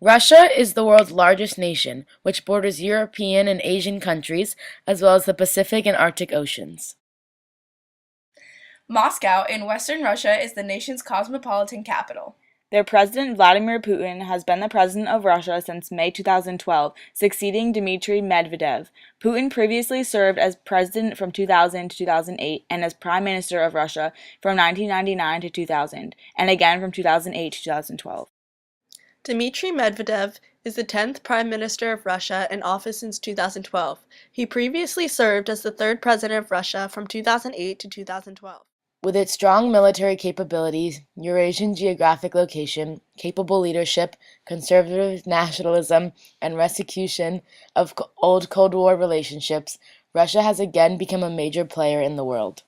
Russia is the world's largest nation, which borders European and Asian countries, as well as the Pacific and Arctic Oceans. Moscow in western Russia is the nation's cosmopolitan capital. Their president, Vladimir Putin, has been the president of Russia since May 2012, succeeding Dmitry Medvedev. Putin previously served as president from 2000 to 2008 and as prime minister of Russia from 1999 to 2000, and again from 2008 to 2012. Dmitry Medvedev is the 10th Prime Minister of Russia in office since 2012. He previously served as the third president of Russia from 2008 to 2012. With its strong military capabilities, Eurasian geographic location, capable leadership, conservative nationalism, and restitution of old Cold War relationships, Russia has again become a major player in the world.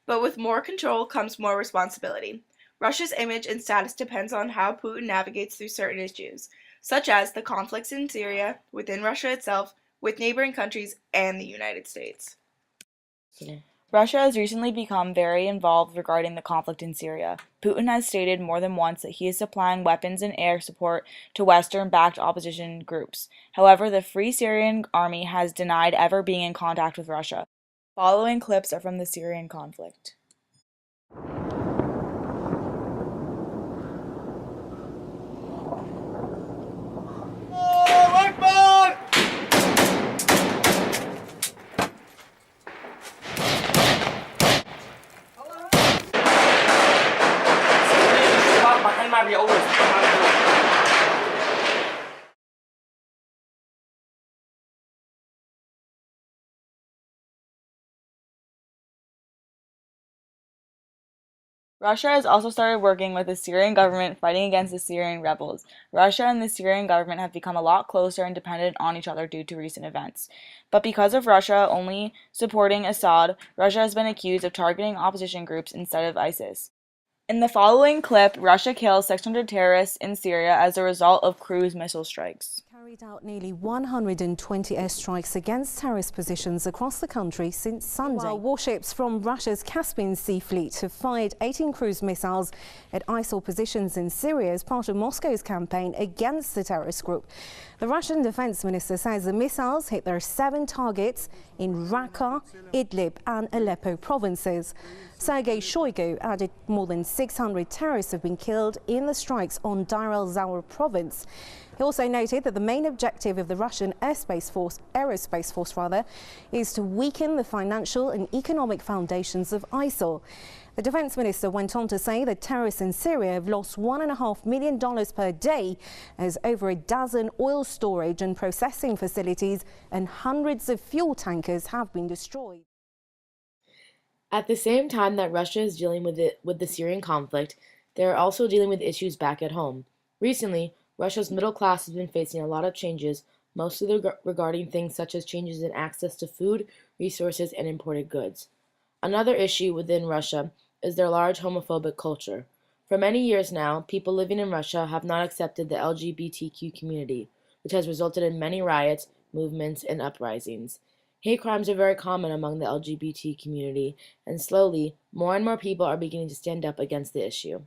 But with more control comes more responsibility. Russia's image and status depends on how Putin navigates through certain issues, such as the conflicts in Syria, within Russia itself, with neighboring countries, and the United States. Russia has recently become very involved regarding the conflict in Syria. Putin has stated more than once that he is supplying weapons and air support to Western-backed opposition groups. However, the Free Syrian Army has denied ever being in contact with Russia. Following clips are from the Syrian conflict. Russia has also started working with the Syrian government fighting against the Syrian rebels. Russia and the Syrian government have become a lot closer and dependent on each other due to recent events. But because of Russia only supporting Assad, Russia has been accused of targeting opposition groups instead of ISIS. In the following clip, Russia kills 600 terrorists in Syria as a result of cruise missile strikes. Carried out nearly 120 airstrikes against terrorist positions across the country since Sunday. While warships from Russia's Caspian Sea Fleet have fired 18 cruise missiles at ISIL positions in Syria as part of Moscow's campaign against the terrorist group. The Russian defense minister says the missiles hit their 7 targets in Raqqa, Idlib and Aleppo provinces. Sergei Shoigu added more than 600 terrorists have been killed in the strikes on Deir el-Zawar province. He also noted that the main objective of the Russian aerospace force, is to weaken the financial and economic foundations of ISIL. The defense minister went on to say that terrorists in Syria have lost $1.5 million per day as over a dozen oil storage and processing facilities and hundreds of fuel tankers have been destroyed. At the same time that Russia is dealing with the Syrian conflict, they are also dealing with issues back at home. Recently, Russia's middle class has been facing a lot of changes, mostly regarding things such as changes in access to food, resources, and imported goods. Another issue within Russia is their large homophobic culture. For many years now, people living in Russia have not accepted the LGBTQ community, which has resulted in many riots, movements, and uprisings. Hate crimes are very common among the LGBT community, and slowly, more and more people are beginning to stand up against the issue.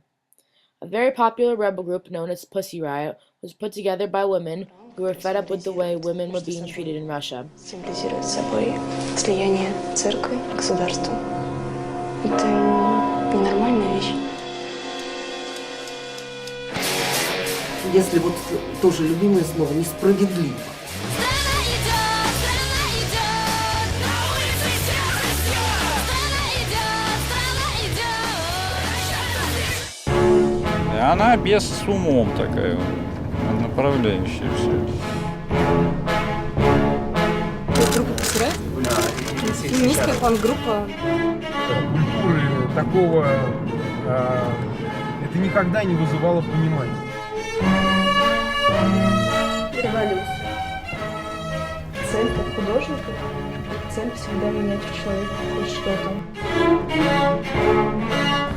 A very popular rebel group known as Pussy Riot was put together by women who were fed up with the way women were being treated in Russia. Символизирует собой слияние церкви и государства. Это ненормальная вещь. Если вот тоже любимое слово несправедливо. Она без с умом такая, направляющая все. Группа посирает? Феминистская панк-группа. Культуры такого, это никогда не вызывало понимания. Революция. Цель как художника, цель всегда менять в человеке хоть что-то.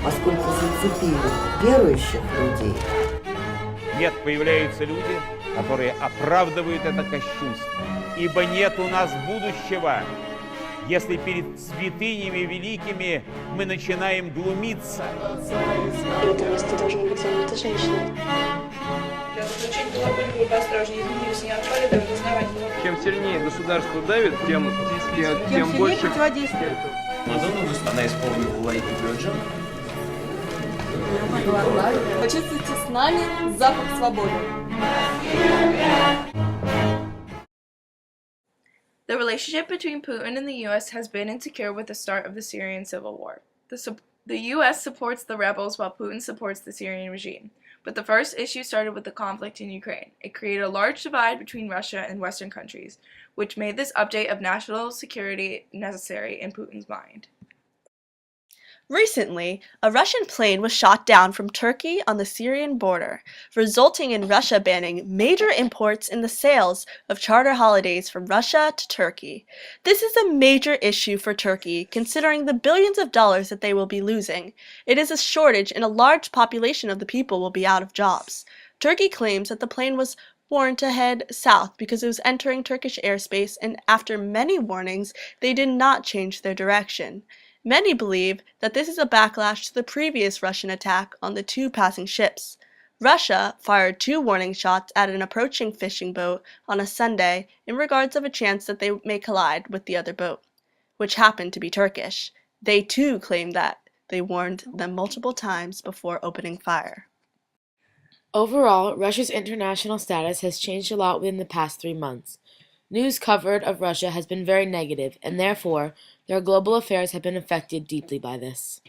Поскольку зацепили верующих людей. Нет, появляются люди, которые оправдывают это кощунство. Ибо нет у нас будущего если перед святынями великими мы начинаем глумиться. И в этом месте должны быть заняты женщины. Для заключения было бы поосторожнее, изменились не отпали до распознавания. Чем сильнее государство давит, тем больше противодействие. Она исполнила лайки бюджет. Почувствуйте с нами запах свободы. The relationship between Putin and the U.S. has been insecure with the start of the Syrian civil war. The U.S. supports the rebels while Putin supports the Syrian regime. But the first issue started with the conflict in Ukraine. It created a large divide between Russia and Western countries, which made this update of national security necessary in Putin's mind. Recently, a Russian plane was shot down from Turkey on the Syrian border, resulting in Russia banning major imports in the sales of charter holidays from Russia to Turkey. This is a major issue for Turkey, considering the billions of dollars that they will be losing. It is a shortage and a large population of the people will be out of jobs. Turkey claims that the plane was warned to head south because it was entering Turkish airspace, and after many warnings, they did not change their direction. Many believe that this is a backlash to the previous Russian attack on the two passing ships. Russia fired 2 warning shots at an approaching fishing boat on a Sunday in regards of a chance that they may collide with the other boat, which happened to be Turkish. They too claim that they warned them multiple times before opening fire. Overall, Russia's international status has changed a lot within the past 3 months. News covered of Russia has been very negative, and therefore, their global affairs have been affected deeply by this.